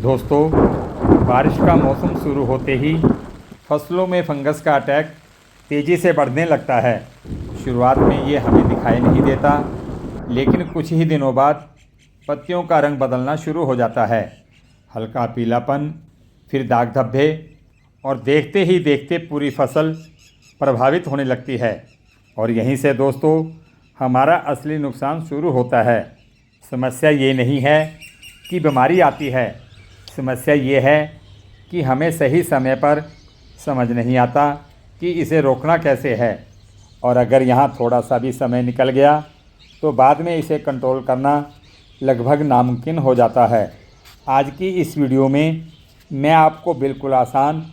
दोस्तों, बारिश का मौसम शुरू होते ही फसलों में फंगस का अटैक तेज़ी से बढ़ने लगता है। शुरुआत में ये हमें दिखाई नहीं देता, लेकिन कुछ ही दिनों बाद पत्तियों का रंग बदलना शुरू हो जाता है। हल्का पीलापन, फिर दाग धब्बे और देखते ही देखते पूरी फसल प्रभावित होने लगती है। और यहीं से दोस्तों हमारा असली नुकसान शुरू होता है। समस्या ये नहीं है कि बीमारी आती है, समस्या ये है कि हमें सही समय पर समझ नहीं आता कि इसे रोकना कैसे है। और अगर यहाँ थोड़ा सा भी समय निकल गया तो बाद में इसे कंट्रोल करना लगभग नामुमकिन हो जाता है। आज की इस वीडियो में मैं आपको बिल्कुल आसान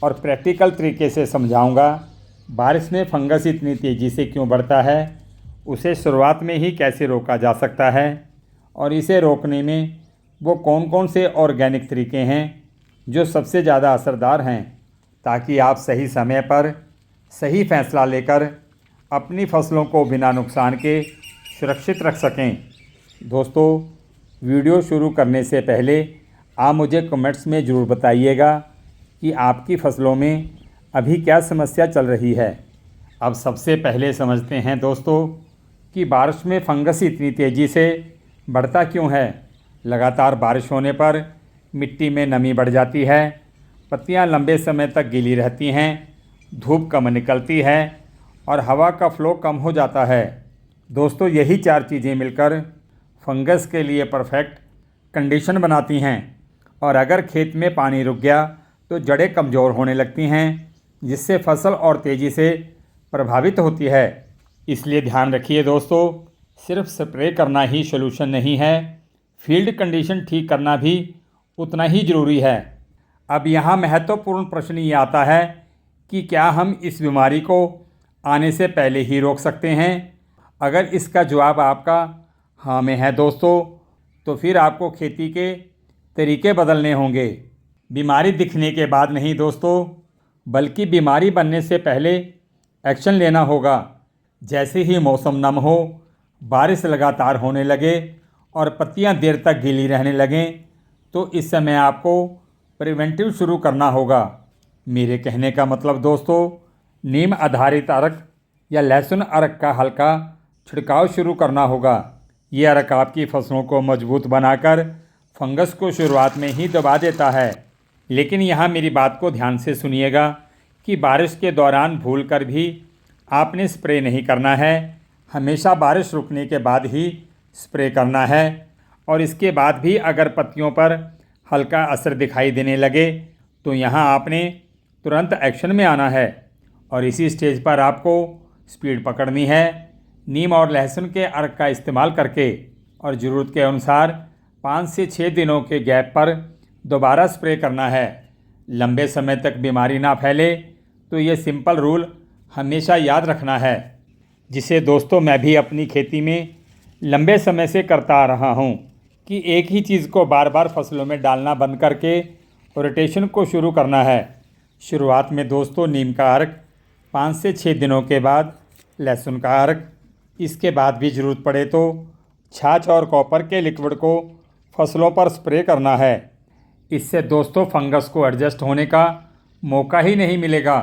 और प्रैक्टिकल तरीके से समझाऊंगा बारिश में फंगस इतनी तेज़ी से क्यों बढ़ता है, उसे शुरुआत में ही कैसे रोका जा सकता है और इसे रोकने में वो कौन कौन से ऑर्गेनिक तरीके हैं जो सबसे ज़्यादा असरदार हैं, ताकि आप सही समय पर सही फैसला लेकर अपनी फसलों को बिना नुकसान के सुरक्षित रख सकें। दोस्तों, वीडियो शुरू करने से पहले आप मुझे कमेंट्स में ज़रूर बताइएगा कि आपकी फसलों में अभी क्या समस्या चल रही है। अब सबसे पहले समझते हैं दोस्तों कि बारिश में फंगस इतनी तेज़ी से बढ़ता क्यों है। लगातार बारिश होने पर मिट्टी में नमी बढ़ जाती है, पत्तियां लंबे समय तक गीली रहती हैं, धूप कम निकलती है और हवा का फ्लो कम हो जाता है। दोस्तों, यही 4 चीज़ें मिलकर फंगस के लिए परफेक्ट कंडीशन बनाती हैं। और अगर खेत में पानी रुक गया तो जड़ें कमज़ोर होने लगती हैं, जिससे फसल और तेज़ी से प्रभावित होती है। इसलिए ध्यान रखिए दोस्तों, सिर्फ स्प्रे करना ही सलूशन नहीं है, फील्ड कंडीशन ठीक करना भी उतना ही ज़रूरी है। अब यहाँ महत्वपूर्ण प्रश्न ये आता है कि क्या हम इस बीमारी को आने से पहले ही रोक सकते हैं। अगर इसका जवाब आपका हाँ में है दोस्तों, तो फिर आपको खेती के तरीके बदलने होंगे। बीमारी दिखने के बाद नहीं दोस्तों, बल्कि बीमारी बनने से पहले एक्शन लेना होगा। जैसे ही मौसम नम हो, बारिश लगातार होने लगे और पत्तियां देर तक गीली रहने लगें, तो इस समय आपको प्रिवेंटिव शुरू करना होगा। मेरे कहने का मतलब दोस्तों, नीम आधारित अर्क या लहसुन अर्क का हल्का छिड़काव शुरू करना होगा। ये अर्क आपकी फसलों को मजबूत बनाकर फंगस को शुरुआत में ही दबा देता है। लेकिन यहाँ मेरी बात को ध्यान से सुनिएगा कि बारिश के दौरान भूलकर भी आपने स्प्रे नहीं करना है। हमेशा बारिश रुकने के बाद ही स्प्रे करना है। और इसके बाद भी अगर पत्तियों पर हल्का असर दिखाई देने लगे तो यहाँ आपने तुरंत एक्शन में आना है। और इसी स्टेज पर आपको स्पीड पकड़नी है। नीम और लहसुन के अर्क का इस्तेमाल करके और ज़रूरत के अनुसार 5 से 6 दिनों के गैप पर दोबारा स्प्रे करना है। लंबे समय तक बीमारी ना फैले तो ये सिंपल रूल हमेशा याद रखना है, जिसे दोस्तों मैं भी अपनी खेती में लंबे समय से करता आ रहा हूँ कि एक ही चीज़ को बार बार फसलों में डालना बंद करके रोटेशन को शुरू करना है। शुरुआत में दोस्तों नीम का अर्क, 5 से 6 दिनों के बाद लहसुन का अर्क, इसके बाद भी ज़रूरत पड़े तो छाछ और कॉपर के लिक्विड को फसलों पर स्प्रे करना है। इससे दोस्तों फंगस को एडजस्ट होने का मौका ही नहीं मिलेगा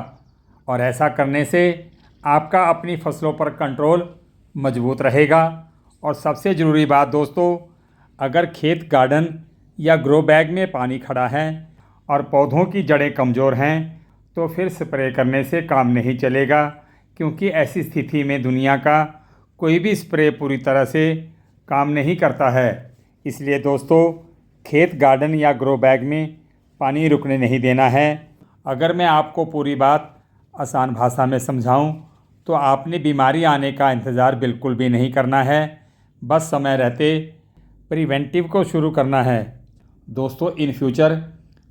और ऐसा करने से आपका अपनी फसलों पर कंट्रोल मजबूत रहेगा। और सबसे ज़रूरी बात दोस्तों, अगर खेत गार्डन या ग्रो बैग में पानी खड़ा है और पौधों की जड़ें कमज़ोर हैं तो फिर स्प्रे करने से काम नहीं चलेगा, क्योंकि ऐसी स्थिति में दुनिया का कोई भी स्प्रे पूरी तरह से काम नहीं करता है। इसलिए दोस्तों, खेत गार्डन या ग्रो बैग में पानी रुकने नहीं देना है। अगर मैं आपको पूरी बात आसान भाषा में समझाऊं तो आपने बीमारी आने का इंतज़ार बिल्कुल भी नहीं करना है, बस समय रहते प्रिवेंटिव को शुरू करना है। दोस्तों, इन फ्यूचर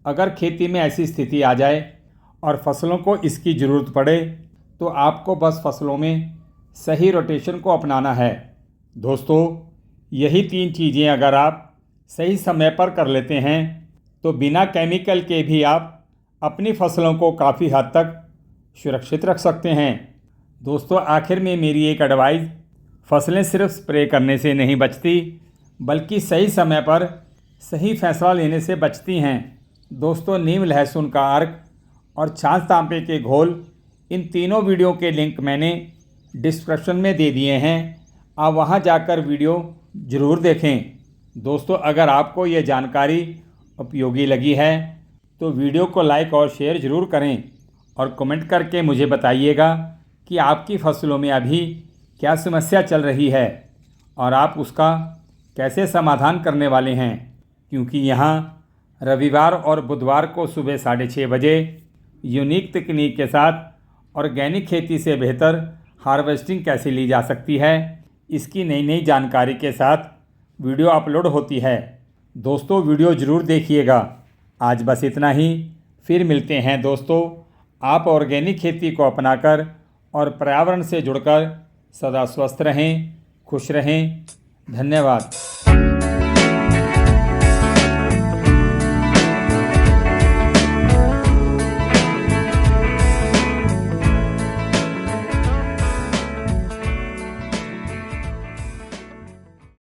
अगर खेती में ऐसी स्थिति आ जाए और फसलों को इसकी ज़रूरत पड़े तो आपको बस फसलों में सही रोटेशन को अपनाना है। दोस्तों, यही 3 चीज़ें अगर आप सही समय पर कर लेते हैं तो बिना केमिकल के भी आप अपनी फसलों को काफ़ी हद तक सुरक्षित रख सकते हैं। दोस्तों, आखिर में मेरी एक एडवाइस, फसलें सिर्फ स्प्रे करने से नहीं बचती, बल्कि सही समय पर सही फैसला लेने से बचती हैं। दोस्तों, नीम लहसुन का अर्क और छाछ तांबे के घोल, इन तीनों वीडियो के लिंक मैंने डिस्क्रिप्शन में दे दिए हैं। आप वहां जाकर वीडियो ज़रूर देखें। दोस्तों, अगर आपको ये जानकारी उपयोगी लगी है तो वीडियो को लाइक और शेयर ज़रूर करें और कमेंट करके मुझे बताइएगा कि आपकी फसलों में अभी क्या समस्या चल रही है और आप उसका कैसे समाधान करने वाले हैं। क्योंकि यहाँ रविवार और बुधवार को सुबह 6:30 बजे यूनिक तकनीक के साथ ऑर्गेनिक खेती से बेहतर हार्वेस्टिंग कैसे ली जा सकती है, इसकी नई नई जानकारी के साथ वीडियो अपलोड होती है। दोस्तों, वीडियो ज़रूर देखिएगा। आज बस इतना ही, फिर मिलते हैं दोस्तों। आप ऑर्गेनिक खेती को अपनाकर और पर्यावरण से जुड़कर सदा स्वस्थ रहें, खुश रहें। धन्यवाद।